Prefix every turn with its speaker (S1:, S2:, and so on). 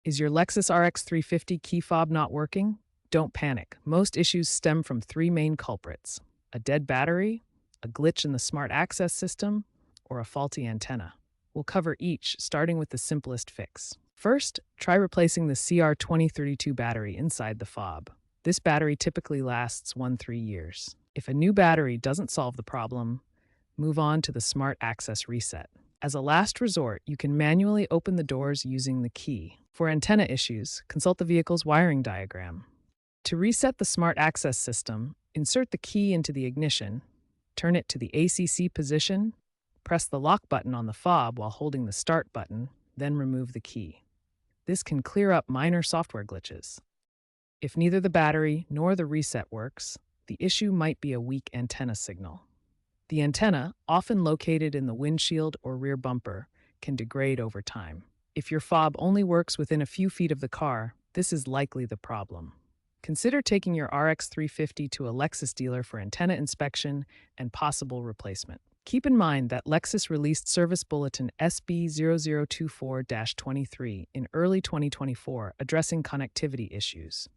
S1: Is your Lexus RX 350 key fob not working? Don't panic. Most issues stem from three main culprits: a dead battery, a glitch in the smart access system, or a faulty antenna. We'll cover each, starting with the simplest fix. First, try replacing the CR2032 battery inside the fob. This battery typically lasts 1-3 years. If a new battery doesn't solve the problem, move on to the smart access reset. As a last resort, you can manually open the doors using the key. For antenna issues, consult the vehicle's wiring diagram. To reset the smart access system, insert the key into the ignition, turn it to the ACC position, press the lock button on the fob while holding the start button, then remove the key. This can clear up minor software glitches. If neither the battery nor the reset works, the issue might be a weak antenna signal. The antenna, often located in the windshield or rear bumper, can degrade over time. If your fob only works within a few feet of the car, this is likely the problem. Consider taking your RX 350 to a Lexus dealer for antenna inspection and possible replacement. Keep in mind that Lexus released Service Bulletin SB0024-23 in early 2024 addressing connectivity issues.